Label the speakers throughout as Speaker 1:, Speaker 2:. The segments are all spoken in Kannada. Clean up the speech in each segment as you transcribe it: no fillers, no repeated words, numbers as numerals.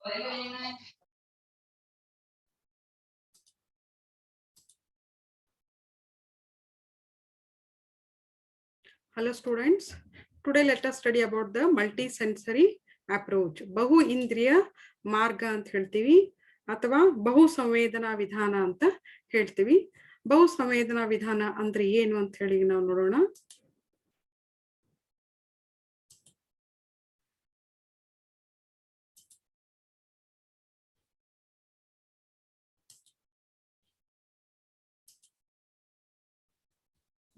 Speaker 1: Hello students, today let us study about the multi-sensory approach. ಬಹು ಇಂದ್ರಿಯ ಮಾರ್ಗ ಅಂತ ಹೇಳ್ತೀವಿ ಅಥವಾ ಬಹು ಸಂವೇದನಾ ವಿಧಾನ ಅಂತ ಹೇಳ್ತೀವಿ. ಬಹು ಸಂವೇದನಾ ವಿಧಾನ ಅಂದ್ರೆ ಏನು ಅಂತ ಹೇಳಿ ನಾವು ನೋಡೋಣ.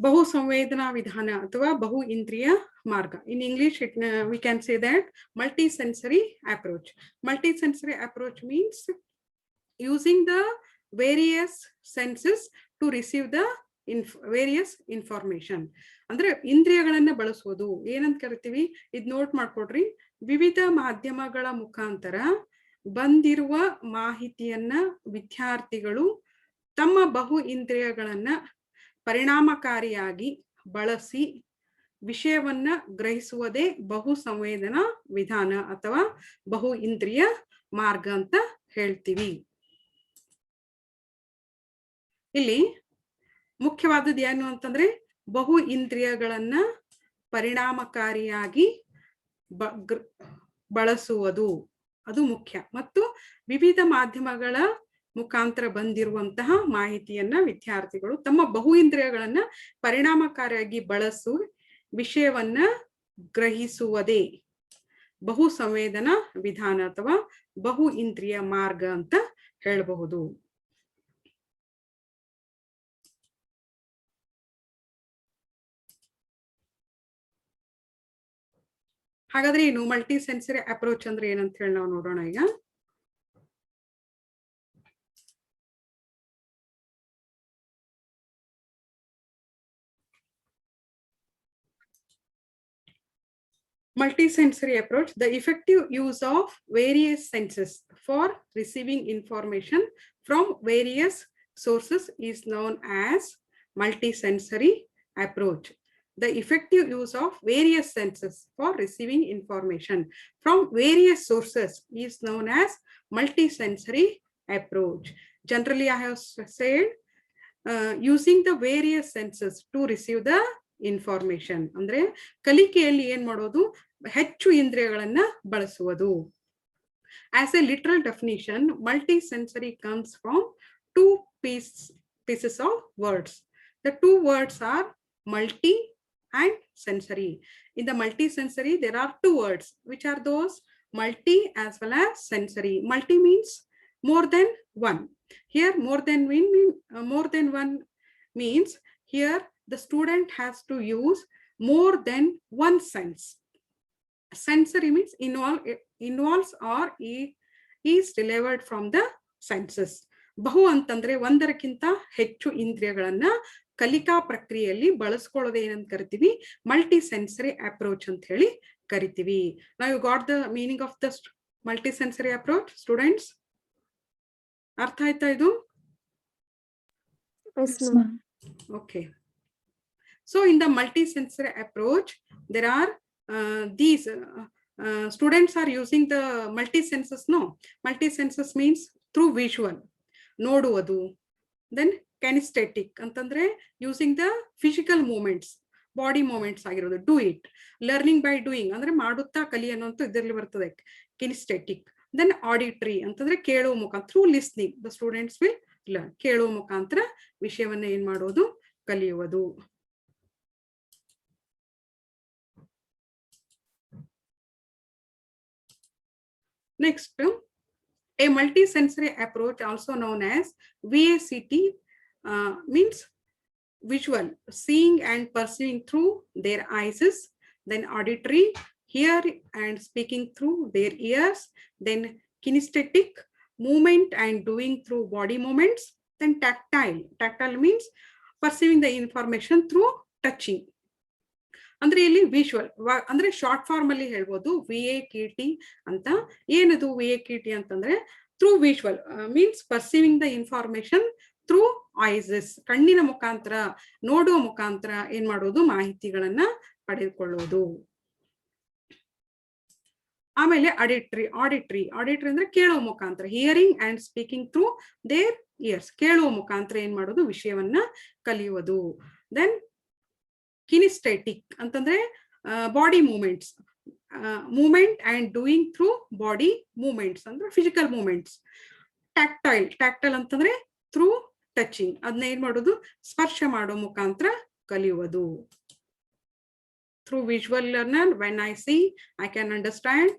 Speaker 1: ಬಹು ಸಂವೇದನಾ ವಿಧಾನ ಅಥವಾ ಬಹು ಇಂದ್ರಿಯ ಮಾರ್ಗ. In English, we can say that multi-sensory approach. Multi-sensory approach means using the various senses to receive the various information. ಅಂದ್ರೆ ಇಂದ್ರಿಯಗಳನ್ನ ಬಳಸೋದು ಏನಂತ ಕರಿತೀವಿ, ಇದ್ ನೋಟ್ ಮಾಡ್ಕೊಡ್ರಿ. ವಿವಿಧ ಮಾಧ್ಯಮಗಳ ಮುಖಾಂತರ ಬಂದಿರುವ ಮಾಹಿತಿಯನ್ನ ವಿದ್ಯಾರ್ಥಿಗಳು ತಮ್ಮ ಬಹು ಇಂದ್ರಿಯಗಳನ್ನ ಪರಿಣಾಮಕಾರಿಯಾಗಿ ಬಳಸಿ ವಿಷಯವನ್ನ ಗ್ರಹಿಸುವುದೇ ಬಹು ಸಂವೇದನಾ ವಿಧಾನ ಅಥವಾ ಬಹು ಇಂದ್ರಿಯ ಮಾರ್ಗ ಅಂತ ಹೇಳ್ತೀವಿ. ಇಲ್ಲಿ ಮುಖ್ಯವಾದದ್ದು ಏನು ಅಂತಂದ್ರೆ ಬಹು ಇಂದ್ರಿಯಗಳನ್ನ ಪರಿಣಾಮಕಾರಿಯಾಗಿ ಬಳಸುವುದು, ಅದು ಮುಖ್ಯ. ಮತ್ತು ವಿವಿಧ ಮಾಧ್ಯಮಗಳ ಮುಖಾಂತರ ಬಂದಿರುವಂತಹ ಮಾಹಿತಿಯನ್ನ ವಿದ್ಯಾರ್ಥಿಗಳು ತಮ್ಮ ಬಹು ಇಂದ್ರಿಯಗಳನ್ನ ಪರಿಣಾಮಕಾರಿಯಾಗಿ ಬಳಸು ವಿಷಯವನ್ನ ಗ್ರಹಿಸುವುದೇ ಬಹು ಸಂವೇದನಾ ವಿಧಾನ ಅಥವಾ ಬಹು ಇಂದ್ರಿಯ ಮಾರ್ಗ ಅಂತ ಹೇಳಬಹುದು. ಹಾಗಾದ್ರೆ ಏನು ಮಲ್ಟಿ ಸೆನ್ಸರಿ ಅಪ್ರೋಚ್ ಅಂದ್ರೆ ಏನಂತ ಹೇಳಿ ನಾವು ನೋಡೋಣ ಈಗ. Multi-sensory approach, the effective use of various senses for receiving information from various sources is known as multi-sensory approach. The effective use of various senses for receiving information from various sources is known as multi-sensory approach. Generally, I have said using the various senses to receive the information. ಅಂದ್ರೆ ಕಲಿಕೆಯಲ್ಲಿ ಏನ್ ಮಾಡೋದು, ಹೆಚ್ಚು ಇಂದ್ರಿಯಗಳನ್ನ ಬಳಸುವುದು. As a literal definition, multi-sensory comes from two pieces of words. The two words are multi and sensory. In the multi-sensory, there are two words. Which are those? Multi as well as sensory. Multi means more than one. Here, more than one means here the student has to use more than one sense. Sensory means involves or is delivered from the senses. ಬಹು ಅಂತಂದ್ರೆ ಒಂದರಕ್ಕಿಂತ ಹೆಚ್ಚು ಇಂದ್ರಿಯಗಳನ್ನ ಕಲಿಕಾ ಪ್ರಕ್ರಿಯೆಯಲ್ಲಿ ಬಳಸ್ಕೊಳ್ಳೋದು ಏನಂತ ಕರಿತೀವಿ, ಮಲ್ಟಿ ಸೆನ್ಸರಿ ಅಪ್ರೋಚ್ ಅಂತ ಹೇಳಿ ಕರಿತೀವಿ. ನಾವು got the meaning of the multi sensory approach students? ಅರ್ಥ ಆಯ್ತಾ ಇದು? Okay. So in the multi-sensory approach, there are these students are using the multi-senses. No, multi-senses means through visual, noduವುದು. Then kinesthetic ಅಂತಂದ್ರೆ using the physical movements, body movements ಆಗಿರೋದು, do it. Learning by doing ಅಂದ್ರೆ ಮಾಡುತ್ತಾ ಕಲಿ ಅನ್ನೋಂತ ಇದರಲ್ಲಿ ಬರ್ತದೆ kinesthetic. Then auditory ಅಂತಂದ್ರೆ ಕೇಳುವ ಮುಖಾಂತರ, through listening the students will learn. ಕೇಳುವ ಮುಖಾಂತರ ವಿಷಯವನ್ನ ಏನ್ ಮಾಡೋದು, ಕಲಿಯುವುದು. Next, a multi-sensory approach, also known as VACT, means visual, seeing and perceiving through their eyes. Then auditory, hear and speaking through their ears. Then kinesthetic, movement and doing through body movements. Then tactile means perceiving the information through touching. ಅಂದ್ರೆ ಇಲ್ಲಿ ವಿಜುವಲ್ ಅಂದ್ರೆ ಶಾರ್ಟ್ ಫಾರ್ಮ್ ಅಲ್ಲಿ ಹೇಳ್ಬೋದು VAKT ಅಂತ. ಏನದು VAKT ಅಂತಂದ್ರೆ through visual means perceiving the information through eyes, ಕಣ್ಣಿನ ಮುಖಾಂತರ ನೋಡುವ ಮುಖಾಂತರ ಏನ್ ಮಾಡೋದು, ಮಾಹಿತಿಗಳನ್ನ ಪಡೆದುಕೊಳ್ಳುವುದು. ಆಮೇಲೆ ಆಡಿಟ್ರಿ ಅಂದ್ರೆ ಕೇಳುವ ಮುಖಾಂತರ, hearing and speaking through their ears, ಕೇಳುವ ಮುಖಾಂತರ ಏನ್ ಮಾಡೋದು, ವಿಷಯವನ್ನ ಕಲಿಯುವುದು. ದೆನ್ ಕಿನಿಸ್ಟೆಟಿಕ್ ಅಂತಂದ್ರೆ body movements, movement and doing through body movements ಅಂದ್ರೆ ಫಿಸಿಕಲ್ ಮೂವ್ಮೆಂಟ್ಸ್. ಟ್ಯಾಕ್ಟೈಲ್ ಅಂತಂದ್ರೆ ಥ್ರೂ ಟಚಿಂಗ್, ಅದನ್ನ ಏನ್ ಮಾಡೋದು, ಸ್ಪರ್ಶ ಮಾಡೋ ಮುಖಾಂತರ ಕಲಿಯುವುದು. Through visual learner, when I see I can understand.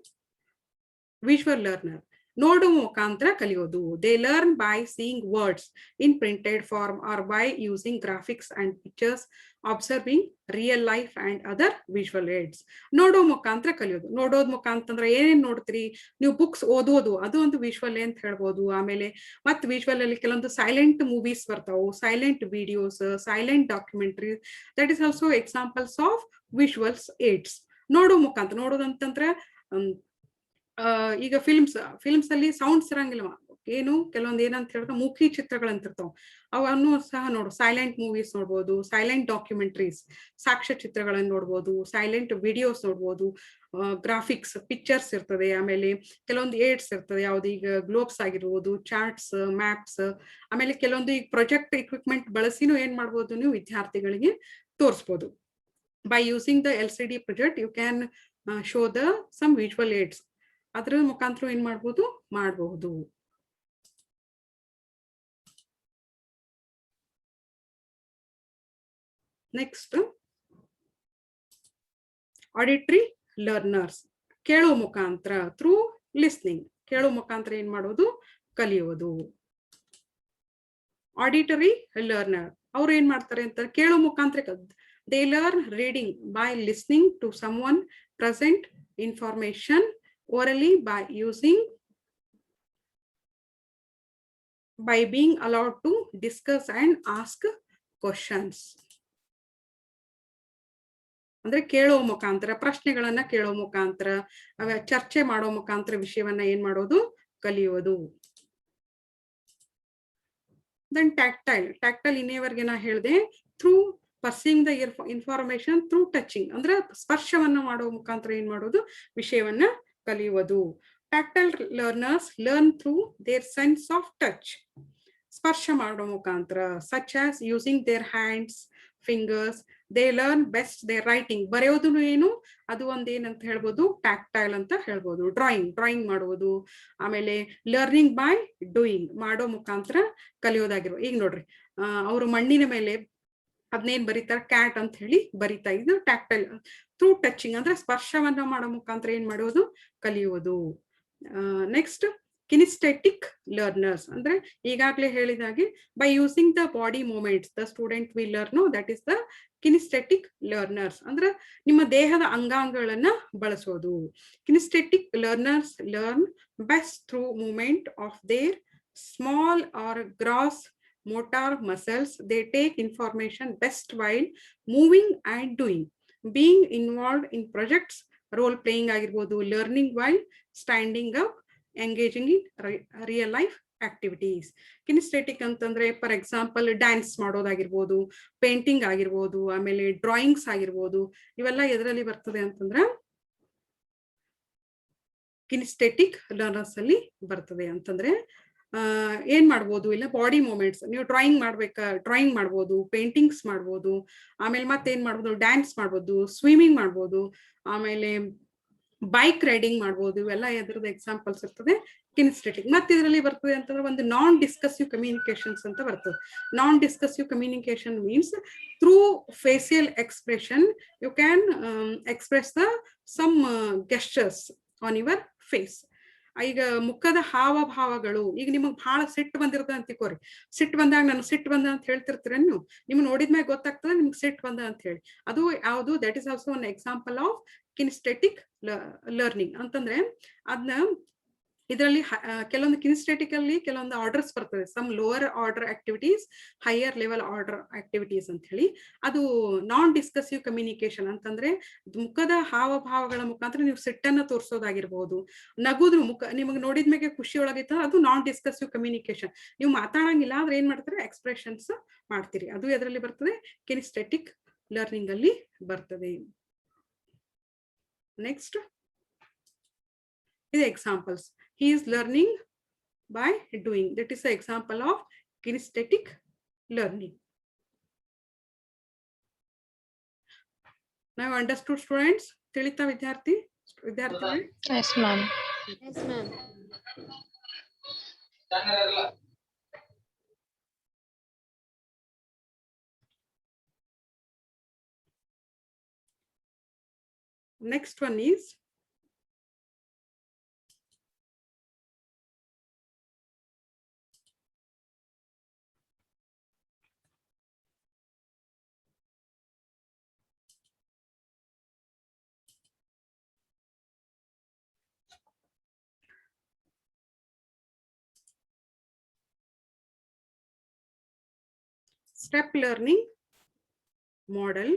Speaker 1: Visual learner ನೋಡುವ ಮುಖಾಂತರ ಕಲಿಯೋದು. They learn by seeing words in printed form or by using graphics and pictures, observing real life and other visual AIDS. ನೋಡೋ ಮುಖಾಂತರ ಕಲಿಯೋದು. ನೋಡೋದ್ ಮುಖಾಂತರ ಏನೇನ್ ನೋಡ್ತೀರಿ ನೀವು, ಬುಕ್ಸ್ ಓದೋದು ಅದು ಒಂದು ವಿಜುವಲ್ ಅಂತ ಹೇಳ್ಬೋದು. ಆಮೇಲೆ ಮತ್ತೆ ವಿಜುವಲ್ ಅಲ್ಲಿ ಕೆಲವೊಂದು ಸೈಲೆಂಟ್ ಮೂವೀಸ್ ಬರ್ತಾವು, silent videos, silent documentary, that is also examples of visuals AIDS. ನೋಡೋ ಮುಖಾಂತರ, ನೋಡೋದಂತಂದ್ರೆ ಈಗ ಫಿಲ್ಮ್ಸ್ ಅಲ್ಲಿ ಸೌಂಡ್ಸ್ ಇರಂಗಿಲ್ಲ, ಏನು ಕೆಲವೊಂದು ಏನಂತ ಹೇಳಿದ್ರೆ ಮುಖಿ ಚಿತ್ರಗಳಂತಿರ್ತಾವ, ಅವನ್ನು ಸಹ ನೋಡು. ಸೈಲೆಂಟ್ ಮೂವೀಸ್ ನೋಡ್ಬೋದು, ಸೈಲೆಂಟ್ ಡಾಕ್ಯುಮೆಂಟ್ರೀಸ್, ಸಾಕ್ಷ್ಯ ಚಿತ್ರಗಳನ್ನು ನೋಡ್ಬೋದು, ಸೈಲೆಂಟ್ ವಿಡಿಯೋಸ್ ನೋಡ್ಬೋದು, ಗ್ರಾಫಿಕ್ಸ್ ಪಿಕ್ಚರ್ಸ್ ಇರ್ತದೆ. ಆಮೇಲೆ ಕೆಲವೊಂದು ಏಡ್ಸ್ ಇರ್ತದೆ, ಯಾವ್ದು ಈಗ ಗ್ಲೋಬ್ಸ್ ಆಗಿರ್ಬೋದು, ಚಾರ್ಟ್ಸ್, ಮ್ಯಾಪ್ಸ್. ಆಮೇಲೆ ಕೆಲವೊಂದು ಈಗ ಪ್ರೊಜೆಕ್ಟ್ ಇಕ್ವಿಪ್ಮೆಂಟ್ ಬಳಸಿನೂ ಏನ್ ಮಾಡ್ಬೋದು, ನೀವು ವಿದ್ಯಾರ್ಥಿಗಳಿಗೆ ತೋರಿಸ್ಬೋದು. By using the LCD project you can show the some visual aids. ಅದ್ರ ಮುಖಾಂತರ ಏನ್ ಮಾಡಬಹುದು. ನೆಕ್ಸ್ಟ್ ಆಡಿಟ್ರಿ ಲರ್ನರ್ಸ್, ಕೇಳುವ ಮುಖಾಂತರ ಥ್ರೂ ಲಿಸ್ನಿಂಗ್, ಕೇಳುವ ಮುಖಾಂತರ ಏನ್ ಮಾಡೋದು, ಕಲಿಯೋದು. ಆಡಿಟರಿ ಲರ್ನರ್ ಅವ್ರು ಏನ್ ಮಾಡ್ತಾರೆ ಅಂತ, ಕೇಳುವ ಮುಖಾಂತರ they learn reading by listening to someone present information orally by being allowed to discuss and ask questions. ಅಂದ್ರೆ ಕೇಳುವ ಮುಖಾಂತರ, ಪ್ರಶ್ನೆಗಳನ್ನ ಕೇಳುವ ಮುಖಾಂತರ, ಚರ್ಚೆ ಮಾಡೋ ಮುಖಾಂತರ ವಿಷಯವನ್ನ ಏನ್ ಮಾಡೋದು, ಕಲಿಯುವುದು. ದೆನ್ ಟ್ಯಾಕ್ಟೈಲ್ ಇನ್ನೇವರೆಗೆ ನಾ ಹೇಳಿದೆ, through perceiving the information through touching ಅಂದ್ರೆ ಸ್ಪರ್ಶವನ್ನ ಮಾಡುವ ಮುಖಾಂತರ ಏನ್ ಮಾಡೋದು, ವಿಷಯವನ್ನ ಕಲಿಯುವುದು. Tactile learners learn through their sense of touch, ಸ್ಪರ್ಶ ಮಾಡೋ ಮುಖಾಂತರ, such as using their hands, fingers. They learn best their writing, ಬರೆಯೋದು ಏನು, ಅದು ಒಂದೇನಂತ ಹೇಳ್ಬೋದು, ಟ್ಯಾಕ್ಟೈಲ್ ಅಂತ ಹೇಳ್ಬೋದು. ಡ್ರಾಯಿಂಗ್ ಮಾಡುವುದು. ಆಮೇಲೆ ಲರ್ನಿಂಗ್ ಬೈ ಡೂಯಿಂಗ್, ಮಾಡೋ ಮುಖಾಂತರ ಕಲಿಯೋದಾಗಿರ್ಬೋದು. ಈಗ ನೋಡ್ರಿ, ಅವರು ಮಣ್ಣಿನ ಮೇಲೆ ಅದನ್ನೇನ್ ಬರೀತಾರೆ, ಕ್ಯಾಟ್ ಅಂತ ಹೇಳಿ ಬರೀತಾ ಇದ್ದು ಟ್ಯಾಕ್ಟೈಲ್. ಥ್ರೂ ಟಚಿಂಗ್ ಅಂದ್ರೆ ಸ್ಪರ್ಶವನ್ನ ಮಾಡೋ ಮುಖಾಂತರ ಏನ್ ಮಾಡೋದು, ಕಲಿಯುವುದು. ನೆಕ್ಸ್ಟ್ ಕಿನಿಸ್ಟೆಟಿಕ್ ಲರ್ನರ್ಸ್ ಅಂದ್ರೆ ಈಗಾಗಲೇ ಹೇಳಿದಾಗೆ by using the body movements the student will learn, that is the kinesthetic learners ಅಂದ್ರೆ ನಿಮ್ಮ ದೇಹದ ಅಂಗಾಂಗಗಳನ್ನ ಬಳಸೋದು. Kinesthetic learners learn best through movement of their small or gross motor muscles. They take information best while moving and doing. Being involved in projects, role playing ಆಗಿರ್ಬೋದು, learning while standing up, engaging in real life activities. ಕಿನಿಸ್ಟೆಟಿಕ್ ಅಂತಂದ್ರೆ ಫಾರ್ ಎಕ್ಸಾಂಪಲ್ ಡ್ಯಾನ್ಸ್ ಮಾಡೋದಾಗಿರ್ಬೋದು, ಪೇಂಟಿಂಗ್ ಆಗಿರ್ಬೋದು, ಆಮೇಲೆ ಡ್ರಾಯಿಂಗ್ಸ್ ಆಗಿರ್ಬೋದು, ಇವೆಲ್ಲ ಎದರಲ್ಲಿ ಬರ್ತದೆ ಅಂತಂದ್ರೆ ಕಿನಿಸ್ಟೆಟಿಕ್ ಲರ್ನರ್ಸ್ ಅಲ್ಲಿ ಬರ್ತದೆ. ಅಂತಂದ್ರೆ ಏನ್ ಮಾಡ್ಬೋದು, ಇಲ್ಲ ಬಾಡಿ ಮೂವ್ಮೆಂಟ್ಸ್, ನೀವು ಡ್ರಾಯಿಂಗ್ ಮಾಡ್ಬೋದು, ಪೇಂಟಿಂಗ್ಸ್ ಮಾಡ್ಬೋದು, ಆಮೇಲೆ ಮತ್ತೇನ್ ಮಾಡ್ಬೋದು, ಡ್ಯಾನ್ಸ್ ಮಾಡ್ಬೋದು, ಸ್ವಿಮ್ಮಿಂಗ್ ಮಾಡ್ಬೋದು, ಆಮೇಲೆ ಬೈಕ್ ರೈಡಿಂಗ್ ಮಾಡ್ಬೋದು. ಇವೆಲ್ಲ ಎದ್ರದ ಎಕ್ಸಾಂಪಲ್ಸ್ ಇರ್ತದೆ ಕಿನಿಸ್ಟೆಟಿಕ್. ಮತ್ತೆ ಇದರಲ್ಲಿ ಬರ್ತದೆ ಅಂತಂದ್ರೆ ಒಂದು ನಾನ್ ಡಿಸ್ಕಸಿವ್ ಕಮ್ಯುನಿಕೇಶನ್ಸ್ ಅಂತ ಬರ್ತದೆ. Non discursive communication means through facial expression you can express the some gestures on your face. ಈಗ ಮುಖದ ಹಾವಭಾವಗಳು, ಈಗ ನಿಮಗ್ ಬಹಳ ಸಿಟ್ಟು ಬಂದಿರ್ತದೆ ಅಂತ ತಿಳ್ಕೋರಿ. ಸಿಟ್ಟು ಬಂದಾಗ ನಾನು ಸಿಟ್ಟು ಬಂದ ಅಂತ ಹೇಳ್ತಿರ್ತೀರ, ನೀವು ನಿಮ್ಗೆ ನೋಡಿದ್ಮೇಲೆ ಗೊತ್ತಾಗ್ತದೆ ನಿಮ್ಗೆ ಸಿಟ್ಟು ಬಂದ ಅಂತ ಹೇಳಿ. ಅದು ಯಾವುದು, that is also one example of kinesthetic learning. ಅಂತಂದ್ರೆ ಅದನ್ನ ಇದರಲ್ಲಿ ಕೆಲವೊಂದು ಕಿನಿಸ್ಟೆಟಿಕ್ ಅಲ್ಲಿ ಕೆಲವೊಂದು ಆರ್ಡರ್ಸ್ ಬರ್ತದೆ, some lower order activities, higher level order activities ಅಂತ ಹೇಳಿ. ಅದು ನಾನ್ ಡಿಸ್ಕಸಿವ್ ಕಮ್ಯುನಿಕೇಶನ್ ಅಂತಂದ್ರೆ ಮುಖದ ಹಾವಭಾವಗಳ ಮುಖಾಂತರ ನೀವು ಸಿಟ್ಟನ್ನ ತೋರಿಸೋದಾಗಿರ್ಬೋದು, ನಗುದ್ರ ನಿಮಗೆ ನೋಡಿದ್ಮೇಲೆ ಖುಷಿ ಒಳಗಿತ್ತು, ಅದು ನಾನ್ ಡಿಸ್ಕಸಿವ್ ಕಮ್ಯುನಿಕೇಶನ್. ನೀವು ಮಾತಾಡಂಗಿಲ್ಲ ಆದ್ರೆ ಏನ್ ಮಾಡ್ತಾರೆ, ಎಕ್ಸ್ಪ್ರೆಷನ್ಸ್ ಮಾಡ್ತೀರಿ. ಅದು ಎದರಲ್ಲಿ ಬರ್ತದೆ, ಕಿನಿಸ್ಟೆಟಿಕ್ ಲರ್ನಿಂಗ್ ಅಲ್ಲಿ ಬರ್ತದೆ. Next The examples. He is learning by doing. That is the example of kinesthetic learning. Now understood, students? Tilita vidyarthi?
Speaker 2: Yes, ma'am.
Speaker 3: Yes, ma'am.
Speaker 1: Next one is step learning model.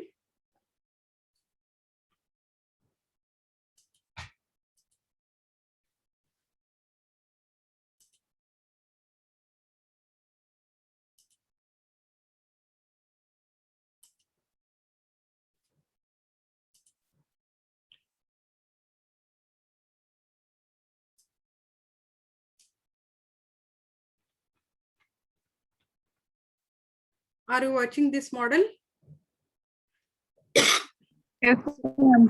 Speaker 1: Are you watching this model?
Speaker 2: Yes, ma'am.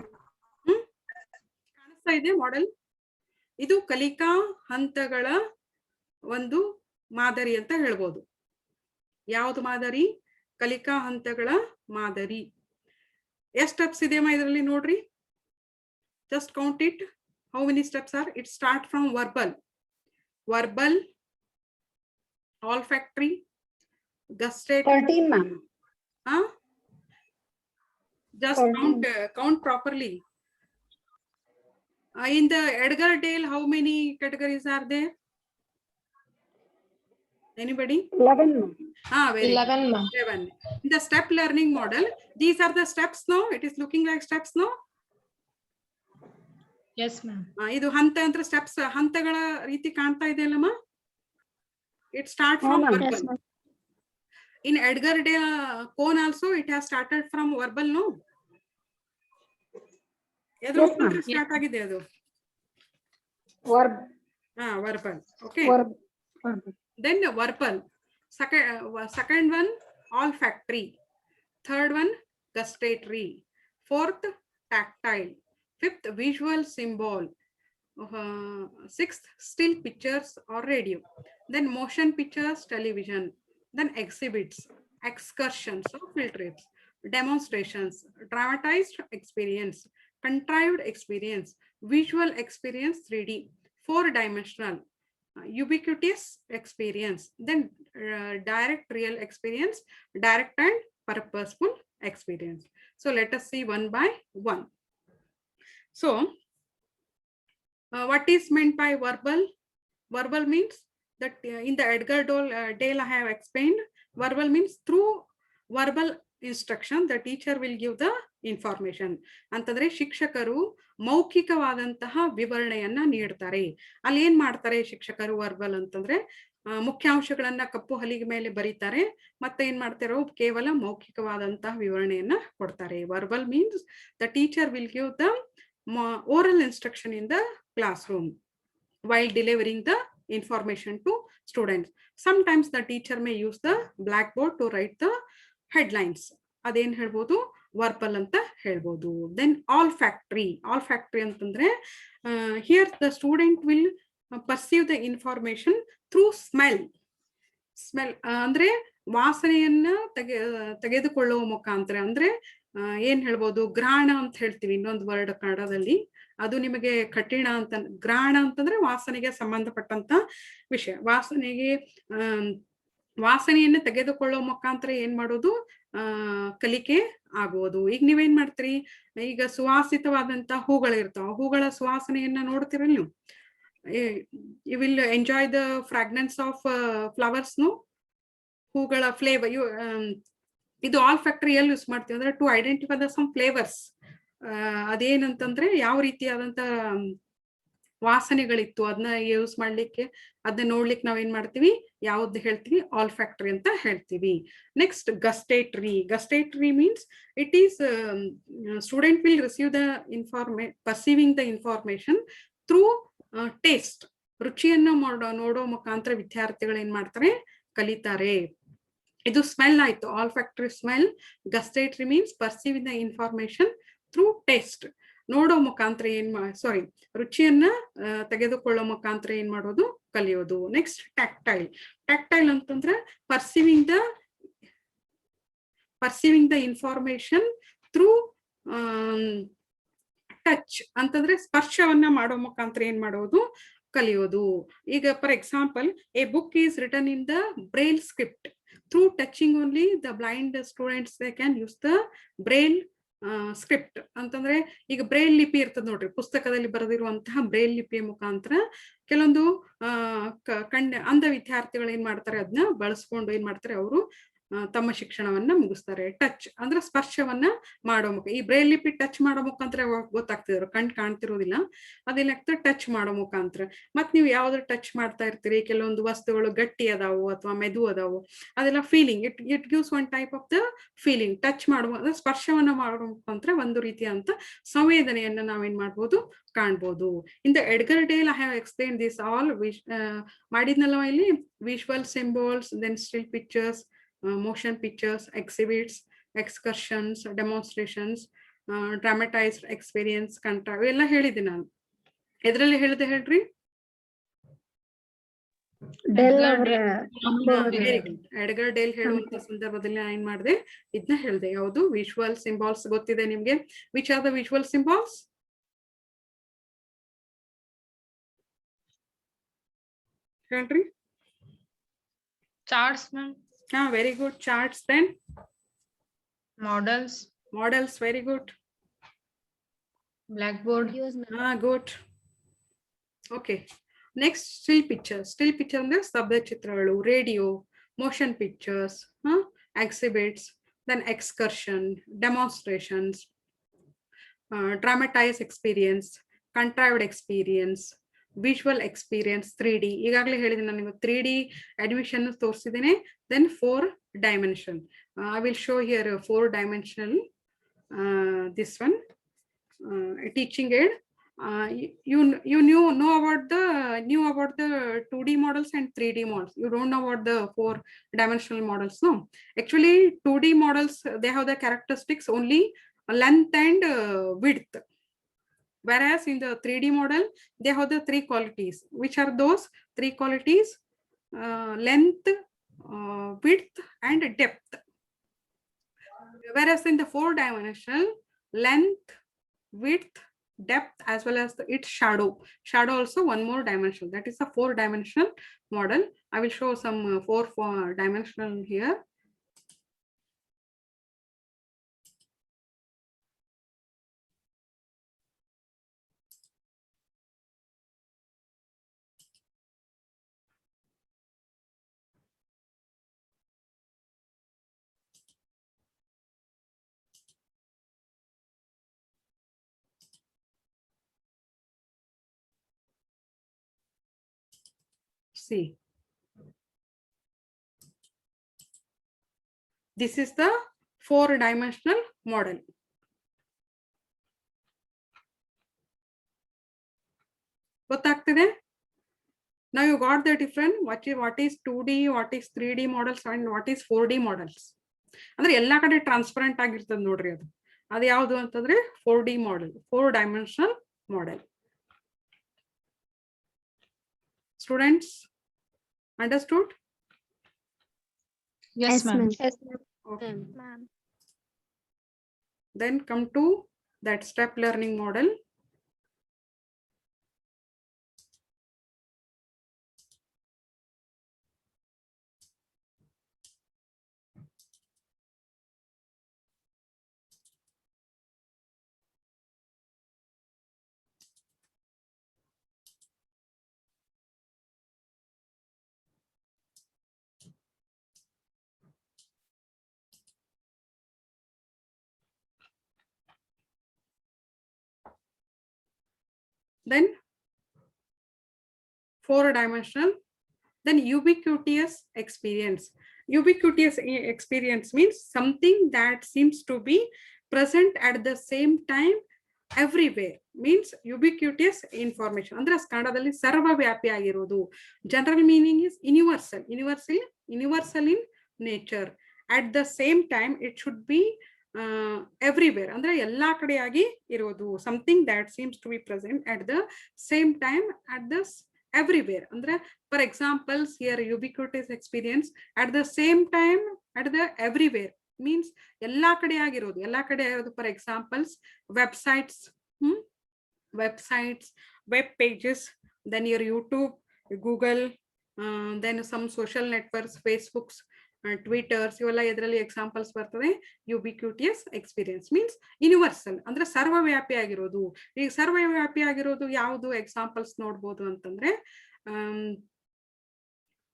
Speaker 1: ಕಾಣಿಸ್ತಾ ಇದೆ ಮಾಡೆಲ್. ಇದು ಕಲಿಕಾ ಹಂತಗಳ ಒಂದು ಮಾದರಿ ಅಂತ ಹೇಳ್ಬೋದು. ಯಾವುದು ಮಾದರಿ? ಕಲಿಕಾ ಹಂತಗಳ ಮಾದರಿ. ಎಷ್ಟು ಸ್ಟೆಪ್ಸ್ ಇದೆಯಮ್ಮ ಇದರಲ್ಲಿ ನೋಡ್ರಿ. Just count it. How many steps are? It start from verbal, olfactory, gustatory.
Speaker 3: 13, ma'am.
Speaker 1: Huh? Just
Speaker 3: 13.
Speaker 1: count properly. In the Edgar Dale, how many categories are there? Anybody?
Speaker 3: 11, ma'am.
Speaker 1: Very
Speaker 2: 11,
Speaker 1: good.
Speaker 2: ma'am.
Speaker 1: 11. In the step learning model, these are the steps now. It is looking like steps now.
Speaker 2: Yes, ma'am.
Speaker 1: ಇದು ಹಂತ ಅಂದ್ರೆ ಸ್ಟೆಪ್ಸ್ ಹಂತಗಳ ರೀತಿ ಕಾಣ್ತಾ ಇದೆಯಲ್ಲಮ್ಮ. It start from
Speaker 3: ma'am.
Speaker 1: verbal.
Speaker 3: Yes, ma'am.
Speaker 1: In Edgar Dale Cone also it has started from verbal, no?
Speaker 3: Yes, ma'am.
Speaker 1: Start ಆಗಿದೆ ಅದು.
Speaker 3: Verb.
Speaker 1: Verbal. Okay.
Speaker 3: Verb. Verb.
Speaker 1: Then verbal. Second one olfactory. Third one gustatory. Fourth tactile. Fifth visual symbol. Sixth still pictures or radio. Then motion pictures, television. Then exhibits, excursions or field trips, demonstrations, dramatized experience, contrived experience, visual experience 3D, 4-dimensional, ubiquitous experience, then direct real experience, direct and purposeful experience. So let us see one by one. So what is meant by verbal? Verbal means that in the Edgar Dale I have explained, verbal means through verbal instruction the teacher will give the information. ಅಂತಂದ್ರೆ ಶಿಕ್ಷಕರು ಮೌಖಿಕವಾದಂತಹ ವಿವರಣೆಯನ್ನ ನೀಡ್ತಾರೆ. ಅಲ್ಲಿ ಏನ್ ಮಾಡ್ತಾರೆ ಶಿಕ್ಷಕರು ವರ್ಬಲ್ ಅಂತಂದ್ರೆ ಮುಖ್ಯಾಂಶಗಳನ್ನ ಕಪ್ಪು ಹಲಿಗೆ ಮೇಲೆ ಬರೀತಾರೆ, ಮತ್ತೆ ಏನ್ ಮಾಡ್ತಾರೋ ಕೇವಲ ಮೌಖಿಕವಾದಂತಹ ವಿವರಣೆಯನ್ನ ಕೊಡ್ತಾರೆ. Verbal means the teacher will give the oral instruction in the classroom while delivering the information to students. Sometimes the teacher may use the blackboard to write the headlines. ಅದೇನ್ ಹೇಳ್ಬೋದು ವರ್ಬಲ್ ಅಂತ ಹೇಳ್ಬೋದು. Then olfactory ಅಂತಂದ್ರೆ here the student will perceive the information through smell ಅಂದ್ರೆ ವಾಸನೆಯನ್ನ ತೆಗೆದುಕೊಳ್ಳುವ ಮುಖಾಂತರ. ಅಂದ್ರೆ ಏನ್ ಹೇಳ್ಬೋದು ಗ್ರಹಣ ಅಂತ ಹೇಳ್ತೀವಿ ಇನ್ನೊಂದು ವರ್ಡ್ ಕನ್ನಡದಲ್ಲಿ, ಅದು ನಿಮಗೆ ಕಠಿಣ ಅಂತ. ಗ್ರಹಣ ಅಂತಂದ್ರೆ ವಾಸನೆಗೆ ಸಂಬಂಧಪಟ್ಟಂತ ವಿಷಯ. ವಾಸನೆಯನ್ನು ತೆಗೆದುಕೊಳ್ಳೋ ಮುಖಾಂತರ ಏನ್ ಮಾಡೋದು ಕಲಿಕೆ ಆಗುವುದು. ಈಗ ನೀವೇನ್ ಮಾಡ್ತೀರಿ, ಈಗ ಸುವಾಸಿತವಾದಂತ ಹೂಗಳಿರ್ತಾವ, ಹೂಗಳ ಸುವಾಸನೆಯನ್ನ ನೋಡ್ತೀರ ನೀವು. You will enjoy the fragrance of flowers. ಹೂಗಳ ಫ್ಲೇವರ್ ಇದು ಆಲ್ಫ್ಯಾಕ್ಟರಿ ಎಲ್ಲಿ ಯೂಸ್ ಮಾಡ್ತೀವಿ ಅಂದ್ರೆ to identify the some flavours. ಅದೇನಂತಂದ್ರೆ ಯಾವ ರೀತಿಯಾದಂತ ವಾಸನೆಗಳಿತ್ತು ಅದನ್ನ ಯೂಸ್ ಮಾಡ್ಲಿಕ್ಕೆ, ಅದನ್ನ ನೋಡ್ಲಿಕ್ಕೆ ನಾವ್ ಏನ್ ಮಾಡ್ತೀವಿ, ಯಾವ್ದು ಹೇಳ್ತೀವಿ, ಆಲ್ಫ್ಯಾಕ್ಟರಿ ಅಂತ ಹೇಳ್ತೀವಿ. Next gustatory means it is student will receive the perceiving the information through taste, ರುಚಿಯನ್ನ ನೋಡೋ ಮುಖಾಂತರ ವಿದ್ಯಾರ್ಥಿಗಳು ಏನ್ ಮಾಡ್ತಾರೆ, ಕಲಿತಾರೆ. ಇದು ಸ್ಮೆಲ್ ಆಯ್ತು, olfactory smell. Gustatory means perceiving the information through taste, ನೋಡೋ ಮುಖಾಂತರ ಸಾರಿ ರುಚಿಯನ್ನ ತೆಗೆದುಕೊಳ್ಳೋ ಮುಖಾಂತರ ಏನ್ ಮಾಡೋದು, ಕಲಿಯೋದು. Next tactile. ಟ್ಯಾಕ್ಟೈಲ್ ಅಂತಂದ್ರೆ perceiving the information through touch ಅಂತಂದ್ರೆ ಸ್ಪರ್ಶವನ್ನ ಮಾಡೋ ಮುಖಾಂತರ ಏನ್ ಮಾಡೋದು, ಕಲಿಯೋದು. ಈಗ for example, a book is return in the Braille script. Through touching only the blind students they can use the Braille script. ಅಂತಂದ್ರೆ ಈಗ ಬ್ರೈಲ್ ಲಿಪಿ ಇರ್ತದೆ ನೋಡ್ರಿ, ಪುಸ್ತಕದಲ್ಲಿ ಬರೆದಿರುವಂತಹ ಬ್ರೈಲ್ ಲಿಪಿಯ ಮುಖಾಂತರ ಕೆಲವೊಂದು ಅಂಧ ವಿದ್ಯಾರ್ಥಿಗಳು ಏನ್ ಮಾಡ್ತಾರೆ, ಅದನ್ನ ಬಳಸ್ಕೊಂಡು ಏನ್ ಮಾಡ್ತಾರೆ, ಅವರು ತಮ್ಮ ಶಿಕ್ಷಣವನ್ನ ಮುಗಿಸ್ತಾರೆ. ಟಚ್ ಅಂದ್ರೆ ಸ್ಪರ್ಶವನ್ನ ಮಾಡೋ ಮುಖ. ಈ ಬ್ರೈಲ್ ಲಿಪಿ ಟಚ್ ಮಾಡೋ ಮುಖಾಂತರ ಗೊತ್ತಾಗ್ತಿದ್ರು, ಕಾಣ್ತಿರೋದಿಲ್ಲ, ಅದೇನಾಗ್ತದೆ ಟಚ್ ಮಾಡೋ ಮುಖಾಂತರ. ಮತ್ ನೀವು ಯಾವ್ದು ಟಚ್ ಮಾಡ್ತಾ ಇರ್ತೀರಿ, ಕೆಲವೊಂದು ವಸ್ತುಗಳು ಗಟ್ಟಿ ಅದಾವು ಅಥವಾ ಮೆದು ಅದಾವು, ಅದೆಲ್ಲ feeling, it gives one type of the feeling. Touch ಮಾಡುವ ಸ್ಪರ್ಶವನ್ನ ಮಾಡೋ ಮುಖಾಂತರ ಒಂದು ರೀತಿಯಂತ ಸಂವೇದನೆಯನ್ನ ನಾವೇನ್ ಮಾಡ್ಬೋದು, ಕಾಣ್ಬೋದು. In the Edgar Dale I have explain this all. ಮಾಡಿದ್ನಲ್ಲ ಇಲ್ಲಿ, visual symbols, then still pictures, motion pictures, exhibits, excursions, demonstrations, dramatized experience, ಎಲ್ಲ ಹೇಳಿದೆ ನಾನು. ಎದ್ರಲ್ಲಿ ಹೇಳಿದೆ ಹೇಳ್ರಿ? ಎಡ್ಗರ್ ಡೇಲ್ ಹೇಳುವಂತ ಸಂದರ್ಭದಲ್ಲಿ ನಾನು ಏನ್ ಮಾಡಿದೆ, ಇದನ್ನ ಹೇಳಿದೆ. ಯಾವುದು? ವಿಜುವಲ್ ಸಿಂಬಾಲ್ಸ್ ಗೊತ್ತಿದೆ ನಿಮ್ಗೆ? Which are the visual symbols? ಹೇಳ್ರಿ.
Speaker 2: Charts, ma'am.
Speaker 1: Very good. Charts. Then
Speaker 2: Models.
Speaker 1: Very good.
Speaker 2: Blackboard.
Speaker 1: Good. Okay. Next, still pictures. Still picture ಅಂದ್ರೆ ಸ್ತಬ್ಧ ಚಿತ್ರಗಳು, radio, motion pictures, exhibits, then excursion, demonstrations, dramatized experience, contrived experience, visual experience, 3D. ಈಗಾಗಲೇ ಹೇಳಿದೆ ನಾನು, 3D ಅಡ್ಮಿಷನ್ ತೋರಿಸಿದ್ದೇನೆ. Then 4 dimension. I will show here 4 dimensional. This one, teaching aid. You know about the 2D models and 3D models. You don't know about the 4 dimensional models, no? Actually, 2D models, they have the characteristics only length and width. Whereas in the 3D model, they have the 3 qualities. Which are those 3 qualities? Length, width, and depth. Whereas in the 4-dimensional, length, width, depth, as well as its shadow. Shadow also one more dimension. That is a 4-dimensional model. I will show some 4-dimensional here. See, this is the 4-dimensional model. ಗೊತ್ತಾಗ್ತಿದೆ? Now you got the difference. What is 2D, what is 3D models, and what is 4D models. ಅಂದ್ರೆ ಎಲ್ಲಾ ಕಡೆ ಟ್ರಾನ್ಸ್ಪರೆಂಟ್ ಆಗಿರ್ತದೆ ನೋಡ್ರಿ. ಅದು ಯಾವುದು ಅಂತಂದ್ರೆ 4D model, 4-dimensional model. Students, understood?
Speaker 2: Yes, ma'am.
Speaker 3: Yes,
Speaker 1: Okay.
Speaker 3: ma'am.
Speaker 1: Then come to that step learning model. Then 4-dimensional, then ubiquitous experience. Ubiquitous experience means something that seems to be present at the same time everywhere means ubiquitous information ಅಂದ್ರೆ ಕನ್ನಡದಲ್ಲಿ ಸರ್ವವ್ಯಾಪಿ ಆಗಿರೋದು. General meaning is universal in nature. At the same time it should be everywhere ಅಂದ್ರೆ ಎಲ್ಲಾ ಕಡೆಯಾಗಿ ಇರೋದು. Something that seems to be present at the same time at the everywhere ಅಂದ್ರೆ for examples here ubiquitous experience at the same time at the everywhere means ಎಲ್ಲಾ ಕಡೆ ಆಗಿರೋದು, ಎಲ್ಲಾ ಕಡೆ ಆಗಿರೋದು. For examples websites, web pages, then your YouTube, Google, then some social networks, Facebooks, Twitters, ಇವೆಲ್ಲ ಇದರಲ್ಲಿ ಎಕ್ಸಾಂಪಲ್ಸ್ ಬರ್ತದೆ. ಯುಬಿಕ್ಯೂಟಿಯಸ್ ಎಕ್ಸ್ಪೀರಿಯನ್ಸ್ ಮೀನ್ಸ್ ಯೂನಿವರ್ಸಲ್ ಅಂದ್ರೆ ಸರ್ವವ್ಯಾಪಿ ಆಗಿರೋದು. ಈಗ ಸರ್ವವ್ಯಾಪಿ ಆಗಿರೋದು ಯಾವುದು ಎಕ್ಸಾಂಪಲ್ಸ್ ನೋಡ್ಬೋದು ಅಂತಂದ್ರೆ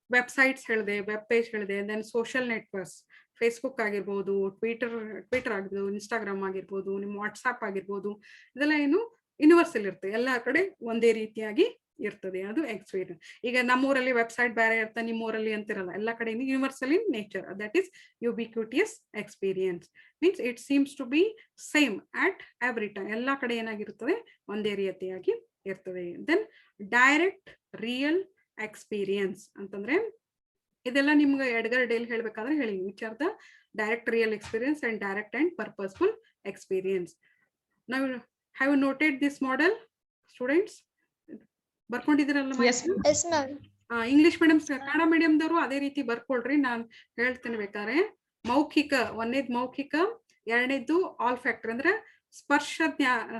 Speaker 1: ವೆಬ್ಸೈಟ್ಸ್ ಹೇಳಿದೆ, ವೆಬ್ ಪೇಜ್ ಹೇಳಿದೆ, ದೆನ್ ಸೋಷಿಯಲ್ ನೆಟ್ವರ್ಕ್ಸ್, ಫೇಸ್ಬುಕ್ ಆಗಿರ್ಬೋದು, ಟ್ವಿಟರ್ ಆಗಿರ್ಬೋದು, ಇನ್ಸ್ಟಾಗ್ರಾಮ್ ಆಗಿರ್ಬೋದು, ನಿಮ್ಮ ವಾಟ್ಸಾಪ್ ಆಗಿರ್ಬೋದು, ಇದೆಲ್ಲ ಏನು ಯೂನಿವರ್ಸಲ್ ಇರ್ತದೆ, ಎಲ್ಲ ಕಡೆ ಒಂದೇ ರೀತಿಯಾಗಿ ಇರ್ತದೆ. ಅದು ಎಕ್ಸ್ಪೀರಿಯನ್ಸ್. ಈಗ ನಮ್ಮೂರಲ್ಲಿ ವೆಬ್ಸೈಟ್ ಬೇರೆ ಇರ್ತದೆ, ನಿಮ್ಮೂರಲ್ಲಿ ಅಂತಿರಲ್ಲ, ಎಲ್ಲ ಕಡೆ universal in nature. That is ubiquitous experience means it seems to be same at every time. ಎಲ್ಲ ಕಡೆ ಏನಾಗಿರ್ತದೆ ಒಂದೇ ರೀತಿಯಾಗಿ ಇರ್ತದೆ. ದೆನ್ ಡೈರೆಕ್ಟ್ ರಿಯಲ್ ಎಕ್ಸ್ಪೀರಿಯನ್ಸ್ ಅಂತಂದ್ರೆ ಇದೆಲ್ಲ ನಿಮ್ಗೆ ಎಡ್ಗರ್ ಡೇಲ್ ಹೇಳ್ಬೇಕಾದ್ರೆ ಹೇಳಿ, which are the direct real experience and direct and purposeful experience. ನಾವು have noted this model students? ಬರ್ಕೊಂಡಿದ್ದೀರಲ್ಲ? ಇಂಗ್ಲಿಷ್ ಮೀಡಿಯಂ, ಕನ್ನಡ ಮೀಡಿಯಂದವರು ಅದೇ ರೀತಿ ಬರ್ಕೊಳ್ರಿ. ನಾನು ಹೇಳ್ತೇನೆ ಬೇಕಾದ್ರೆ. ಮೌಖಿಕ, ಒಂದೇದ್ ಮೌಖಿಕ, ಎರಡನೇದ್ದು ಆಲ್ ಫ್ಯಾಕ್ಟರ್ ಅಂದ್ರೆ ಸ್ಪರ್ಶ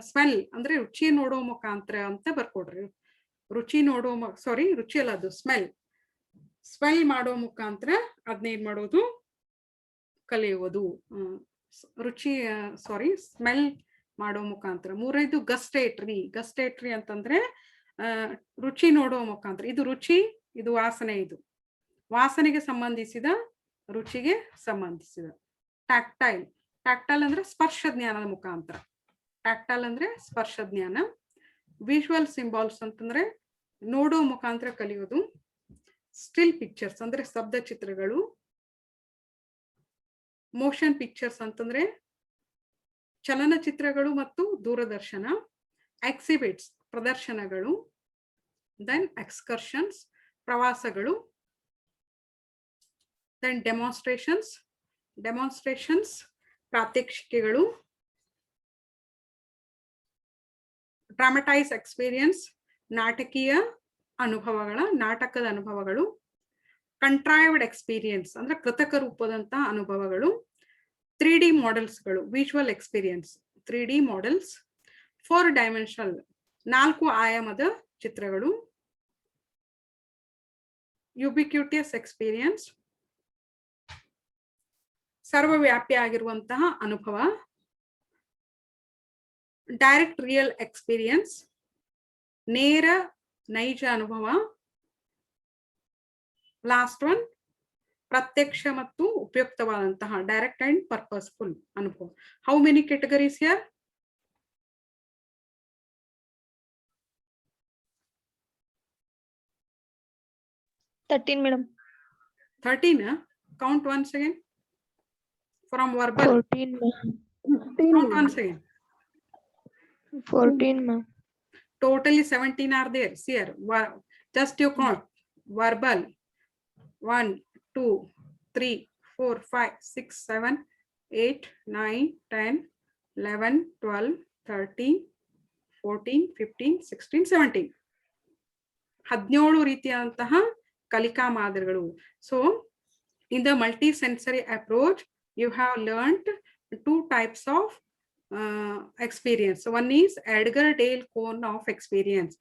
Speaker 1: ಸ್ಮೆಲ್ ಅಂದ್ರೆ ರುಚಿ ನೋಡೋ ಮುಖಾಂತರ ಅಂತ ಬರ್ಕೊಡ್ರಿ. ರುಚಿ ನೋಡೋ ರುಚಿ ಅಲ್ಲ, ಅದು ಸ್ಮೆಲ್ ಮಾಡೋ ಮುಖಾಂತರ ಅದನ್ನೇನ್ ಮಾಡೋದು, ಕಲಿಯುವುದು. ರುಚಿ ಸ್ಮೆಲ್ ಮಾಡೋ ಮುಖಾಂತರ. ಮೂರನೇದು ಗಸ್ಟೇಟ್ರಿ ಅಂತಂದ್ರೆ ರುಚಿ ನೋಡೋ ಮುಖಾಂತರ. ಇದು ರುಚಿ, ಇದು ವಾಸನೆ, ಇದು ವಾಸನೆಗೆ ಸಂಬಂಧಿಸಿದ, ರುಚಿಗೆ ಸಂಬಂಧಿಸಿದ. ಟ್ಯಾಕ್ಟೈಲ್ ಅಂದ್ರೆ ಸ್ಪರ್ಶ ಜ್ಞಾನದ ಮುಖಾಂತರ. ಟ್ಯಾಕ್ಟೈಲ್ ಅಂದ್ರೆ ಸ್ಪರ್ಶ ಜ್ಞಾನ. ವಿಜುವಲ್ ಸಿಂಬಾಲ್ಸ್ ಅಂತಂದ್ರೆ ನೋಡೋ ಮುಖಾಂತರ ಕಲಿಯೋದು. ಸ್ಟಿಲ್ ಪಿಕ್ಚರ್ಸ್ ಅಂದ್ರೆ ಶಬ್ದ ಚಿತ್ರಗಳು. ಮೋಷನ್ ಪಿಕ್ಚರ್ಸ್ ಅಂತಂದ್ರೆ ಚಲನಚಿತ್ರಗಳು ಮತ್ತು ದೂರದರ್ಶನ. ಎಕ್ಸಿಬಿಟ್ಸ್ ಪ್ರದರ್ಶನಗಳು. ದೆನ್ ಎಕ್ಸ್ಕರ್ಷನ್ಸ್ ಪ್ರವಾಸಗಳು. ದೆನ್ ಡೆಮಾನ್ಸ್ಟ್ರೇಷನ್ಸ್ ಪ್ರಾತ್ಯಕ್ಷಿಕೆಗಳು. ಡ್ರಾಮಟೈಸ್ ಎಕ್ಸ್ಪೀರಿಯನ್ಸ್ ನಾಟಕದ ಅನುಭವಗಳು. ಕಂಟ್ರೈವ್ಡ್ ಎಕ್ಸ್ಪೀರಿಯನ್ಸ್ ಅಂದ್ರೆ ಕೃತಕ ರೂಪದಂತಹ ಅನುಭವಗಳು. 3D ಮಾಡೆಲ್ಸ್ಗಳು, visual experience, 3D models. 4 dimensional 4 ಆಯಾಮದ ಚಿತ್ರಗಳು. ಯುಬಿಕ್ಯೂಟಿಯಸ್ ಎಕ್ಸ್ಪೀರಿಯನ್ಸ್ ಸರ್ವವ್ಯಾಪಿ ಆಗಿರುವಂತಹ ಅನುಭವ. ಡೈರೆಕ್ಟ್ ರಿಯಲ್ ಎಕ್ಸ್ಪೀರಿಯನ್ಸ್ ನೇರ ನೈಜ ಅನುಭವ. ಲಾಸ್ಟ್ ಒನ್ ಪ್ರತ್ಯಕ್ಷ ಮತ್ತು ಉಪಯುಕ್ತವಾದಂತಹ ಡೈರೆಕ್ಟ್ ಅಂಡ್ ಪರ್ಪಸ್ಫುಲ್ ಅನುಭವ. How many categories here?
Speaker 2: 13 madam.
Speaker 1: 13? Count once again. From verbal.
Speaker 2: 14 ma'am.
Speaker 1: Count once again.
Speaker 2: 14 ma'am.
Speaker 1: Totally 17 are there. See here. Just you count. Verbal. 1, 2, 3, 4, 5, 6, 7, 8, 9, 10, 11, 12, 13, 14, 15, 16, 17. 17 ರೀತಿಯಾದಂತಹ ಕಲಿಕಾ ಮಾದರಿಗಳು. So in the multi-sensory approach, you have learned 2 types of experience. So one is Edgar-Dale cone of experience.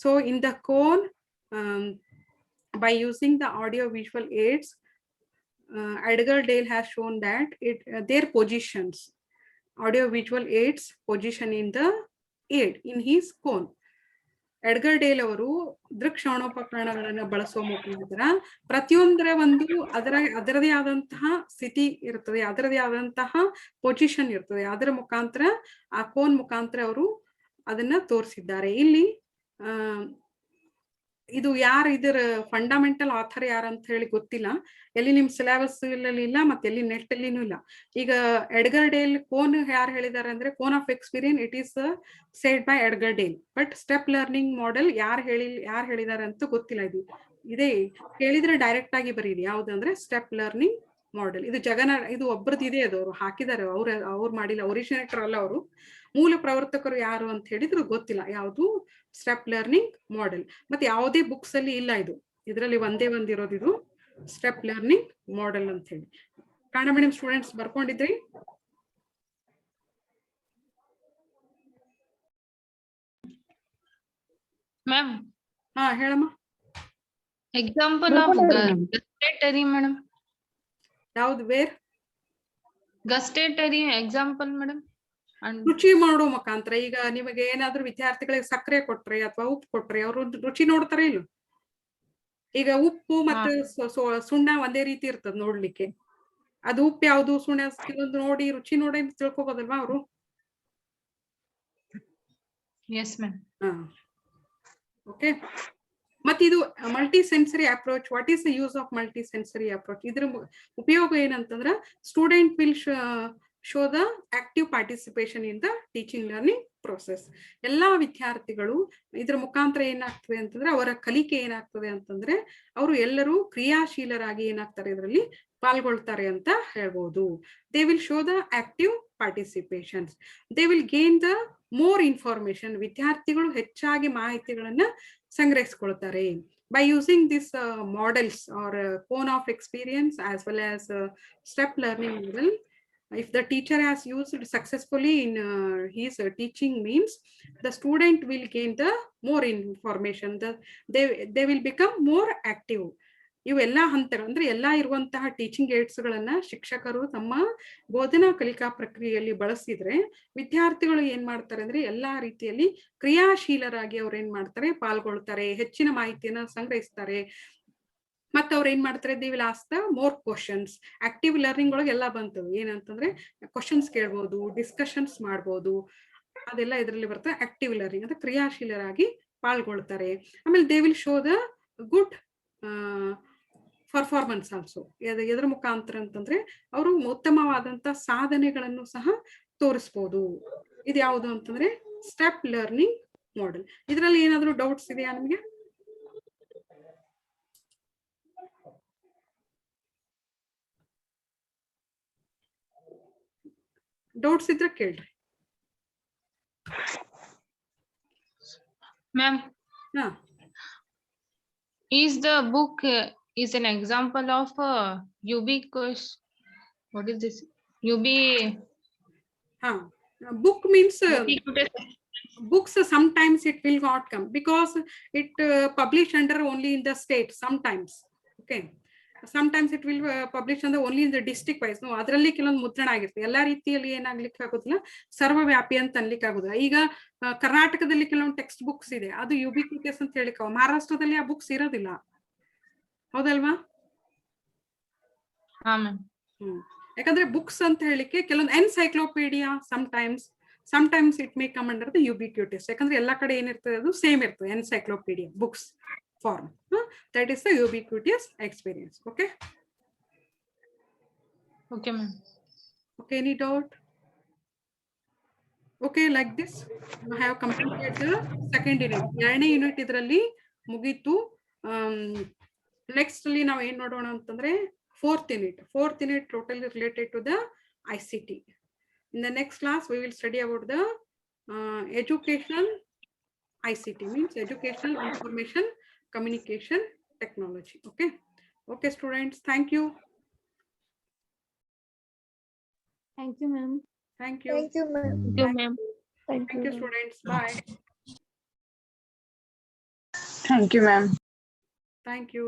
Speaker 1: So in the cone, by using the audio-visual aids, Edgar-Dale has shown that their positions, audio-visual aids position in the aid in his cone. Edgar Dale ಅವರು ದೃಕ್ಶ್ರವಣೋಪಕರಣಗಳನ್ನು ಬಳಸುವ ಮುಖಾಂತರ ಪ್ರತಿಯೊಂದರ ಒಂದು ಅದರದೇ ಆದಂತಹ ಸ್ಥಿತಿ ಇರ್ತದೆ, ಅದರದೇ ಆದಂತಹ ಪೊಸಿಷನ್ ಇರ್ತದೆ. ಅದರ ಮುಖಾಂತರ ಆ ಕೋನ್ ಮುಖಾಂತರ ಅವರು ಅದನ್ನ ತೋರಿಸಿದ್ದಾರೆ. ಇಲ್ಲಿ ಇದು ಯಾರು ಇದರ ಫಂಡಮೆಂಟಲ್ ಆಥರ್ ಯಾರು ಅಂತ ಹೇಳಿ ಗೊತ್ತಿಲ್ಲ. ಎಲ್ಲಿ ನಿಮ್ ಸಿಲೆಬಸ್ ಇಲ್ಲ ಮತ್ತೆ ಎಲ್ಲಿ ನೆಟ್ ಅಲ್ಲಿನೂ ಇಲ್ಲ. ಈಗ ಎಡ್ಗರ್ ಡೇಲ್ ಕೋನ್ ಯಾರು ಹೇಳಿದಾರೆ ಅಂದ್ರೆ cone of experience it is said by Edgar Dale. But step learning model ಯಾರು ಹೇಳಿದಾರೆ ಅಂತ ಗೊತ್ತಿಲ್ಲ. ಇದೇ ಹೇಳಿದ್ರೆ ಡೈರೆಕ್ಟ್ ಆಗಿ ಬರೀರಿ ಯಾವ್ದಂದ್ರೆ ಸ್ಟೆಪ್ ಲರ್ನಿಂಗ್ ಮಾಡೆಲ್. ಇದು ಇದು ಒಬ್ಬರದ್ದು ಇದೆ, ಅದು ಅವ್ರು ಹಾಕಿದ್ದಾರೆ, ಅವ್ರು ಮಾಡಿಲ್ಲ, ಒರಿಜಿನೇಟರ್ ಅಲ್ಲ ಅವರು, ಮೂಲ ಪ್ರವರ್ತಕರು ಯಾರು ಅಂತ ಹೇಳಿದ್ರು ಗೊತ್ತಿಲ್ಲ. ಯಾವುದು ಸ್ಟೆಪ್ ಲರ್ನಿಂಗ್ ಮಾಡೆಲ್. ಮತ್ತೆ ಯಾವುದೇ ಬುಕ್ಸ್ ಅಲ್ಲಿ ಇಲ್ಲ ಇದು, ಇದರಲ್ಲಿ ಒಂದೇ ಒಂದಿರೋದು ಇದು ಸ್ಟೆಪ್ ಲರ್ನಿಂಗ್ ಮಾಡೆಲ್ ಅಂತ ಹೇಳಿ. ಕನ್ನಡ ಮೀಡಿಯಂ ಸ್ಟೂಡೆಂಟ್ಸ್ ಬರ್ಕೊಂಡಿದ್ರಿ?
Speaker 4: ಮ್ಯಾಮ್
Speaker 1: ಹಾ ಹೇಳಮ್ಮ.
Speaker 4: Example of gustatory madam.
Speaker 1: ಯಾವ್ದು ವೇರ್?
Speaker 4: Gustatory example madam.
Speaker 1: ರುಚಿ ಮಾಡೋ ಮುಖಾಂತರ ಈಗ ನಿಮಗೆ ಏನಾದ್ರೂ ವಿದ್ಯಾರ್ಥಿಗಳಿಗೆ ಸಕ್ಕರೆ ಕೊಟ್ರೆ ಅಥವಾ ಉಪ್ಪು ಕೊಟ್ರೆ ಅವರು ರುಚಿ ನೋಡ್ತಾರೆ ಇಲ್ಲ? ಈಗ ಉಪ್ಪು ಮತ್ತೆ ಸುಣ್ಣ ಒಂದೇ ರೀತಿ ಇರ್ತದ ನೋಡ್ಲಿಕ್ಕೆ. ಅದು ಉಪ್ಪು ಯಾವ್ದು ಸುಣ್ಣ ಕೆಲವೊಂದು ನೋಡಿ ರುಚಿ ನೋಡಿ ತಿಳ್ಕೊಬೋದಲ್ವಾ ಅವರು?
Speaker 4: Yes ma'am.
Speaker 1: ಓಕೆ. ಮತ್ತೆ ಇದು multi sensory approach. What is the use of multi sensory approach? ಇದ್ರ ಉಪಯೋಗ ಏನಂತಂದ್ರ student will show the active participation in the teaching learning process. ಎಲ್ಲಾ ವಿದ್ಯಾರ್ಥಿಗಳು ಇದ್ರ ಮುಖಾಂತರ ಏನಾಗ್ತದೆ ಅಂತಂದ್ರೆ ಅವರ ಕಲಿಕೆ ಏನಾಗ್ತದೆ ಅಂತಂದ್ರೆ ಅವರು ಎಲ್ಲರೂ ಕ್ರಿಯಾಶೀಲರಾಗಿ ಏನಾಗ್ತಾರೆ ಇದರಲ್ಲಿ ಪಾಲ್ಗೊಳ್ತಾರೆ ಅಂತ ಹೇಳ್ಬೋದು. They will show the active participations. They will gain the more information. ವಿದ್ಯಾರ್ಥಿಗಳು ಹೆಚ್ಚಾಗಿ ಮಾಹಿತಿಗಳನ್ನ ಸಂಗ್ರಹಿಸಿಕೊಳ್ತಾರೆ. By using these models or cone of experience as well as step learning model, if the teacher has used successfully in his teaching means, the student will gain the more information. They will become more active. ಇವೆಲ್ಲ ಹಂತಗಳು ಅಂದ್ರೆ ಎಲ್ಲಾ ಇರುವಂತಹ ಟೀಚಿಂಗ್ ಏಡ್ಸ್ ಗಳನ್ನ ಶಿಕ್ಷಕರು ತಮ್ಮ ಬೋಧನಾ ಕಲಿಕಾ ಪ್ರಕ್ರಿಯೆಯಲ್ಲಿ ಬಳಸಿದ್ರೆ ವಿದ್ಯಾರ್ಥಿಗಳು ಏನ್ ಮಾಡ್ತಾರೆ ಅಂದ್ರೆ ಎಲ್ಲಾ ರೀತಿಯಲ್ಲಿ ಕ್ರಿಯಾಶೀಲರಾಗಿ ಅವ್ರು ಏನ್ ಮಾಡ್ತಾರೆ, ಪಾಲ್ಗೊಳ್ತಾರೆ, ಹೆಚ್ಚಿನ ಮಾಹಿತಿಯನ್ನ ಸಂಗ್ರಹಿಸ್ತಾರೆ. ಮತ್ತೆ ಅವ್ರು ಏನ್ ಮಾಡ್ತಾರೆ, they will ask the more questions. Active learning ಒಳಗೆ ಎಲ್ಲ ಬಂತು. ಏನಂತಂದ್ರೆ ಕ್ವಶನ್ಸ್ ಕೇಳ್ಬೋದು, ಡಿಸ್ಕಷನ್ಸ್ ಮಾಡ್ಬೋದು, ಅದೆಲ್ಲ ಇದರಲ್ಲಿ ಬರ್ತದೆ. ಆಕ್ಟಿವ್ ಲರ್ನಿಂಗ್ ಅಂದ್ರೆ ಕ್ರಿಯಾಶೀಲರಾಗಿ ಪಾಲ್ಗೊಳ್ತಾರೆ. ಆಮೇಲೆ they will show the good performance also. ಎದ್ರ ಮುಖಾಂತರ ಅಂತಂದ್ರೆ ಅವರು ಉತ್ತಮವಾದಂತ ಸಾಧನೆಗಳನ್ನು ಸಹ ತೋರಿಸ್ಬೋದು. ಇದು ಯಾವುದು ಅಂತಂದ್ರೆ ಸ್ಟೆಪ್ ಲರ್ನಿಂಗ್ ಮಾಡೆಲ್. ಇದರಲ್ಲಿ ಏನಾದ್ರು ಡೌಟ್ಸ್ ಇದೆಯಾ ನಿಮಗೆ? ಡೌಟ್ಸ್ ಇದ್ರೆ ಕೇಳ್ರಿ.
Speaker 4: ಮ್ಯಾಮ್,
Speaker 1: ಹಾ,
Speaker 4: is the book is an example of ubiquitous. What is this?
Speaker 1: book means
Speaker 4: Ubiquitous.
Speaker 1: books sometimes it will not come because it published under only in the state sometimes. Okay, sometimes it will publish under only in the district wise. No, ಅದರಲ್ಲಿ ಕೆಲವೊಂದು ಮುದ್ರಣ ಆಗಿರುತ್ತೆ. ಎಲ್ಲಾ ರೀತಿಯಲ್ಲಿ ಏನಾಗ್ಲಿಕ್ಕೆ ಆಗೋದಿಲ್ಲ, ಸರ್ವವ್ಯಾಪಿ ಅಂತ ಅನ್ಲಿಕ್ಕೆ ಆಗೋದಿಲ್ಲ. ಈಗ ಕರ್ನಾಟಕದಲ್ಲಿ ಕೆಲವೊಂದು ಟೆಕ್ಸ್ಟ್ ಬುಕ್ಸ್ ಇದೆ, ಅದು ಯುಬಿಕ್ವಿಟಿಯಸ್ ಅಂತ ಹೇಳಿಕ. ಮಹಾರಾಷ್ಟ್ರದಲ್ಲಿ ಆ ಬುಕ್ಸ್ ಇರೋದಿಲ್ಲ, ಹೌದಲ್ವಾ? ಯಾಕಂದ್ರೆ ಬುಕ್ಸ್ ಅಂತ ಹೇಳಿಕ್ಕೆ ಕೆಲವೊಂದು encyclopaedia sometimes it may come under the ubiquitous. ಯಾಕಂದ್ರೆ ಎಲ್ಲಾ ಕಡೆ ಏನಿರ್ತದೆ ಅದು ಸೇಮ್ ಇರ್ತದೆ. Encyclopaedia books form, that is the ubiquitous experience. Okay,
Speaker 4: ma'am.
Speaker 1: Okay, any doubt? Okay, like this I have completed the second unit. ಎರಡನೇ ಯೂನಿಟ್ ಇದರಲ್ಲಿ ಮುಗೀತು. ನೆಕ್ಸ್ಟ್ ಅಲ್ಲಿ ನಾವು ಏನ್ ನೋಡೋಣ ಅಂತಂದ್ರೆ fourth unit totally related to the ICT. In the next class we will study about the educational ICT, means educational information communication technology. Okay students, thank you.
Speaker 2: Thank you, ma'am.
Speaker 1: Thank you.
Speaker 2: Thank you, ma'am.
Speaker 1: Thank you students. Bye.
Speaker 3: Thank you, ma'am.
Speaker 1: Thank you.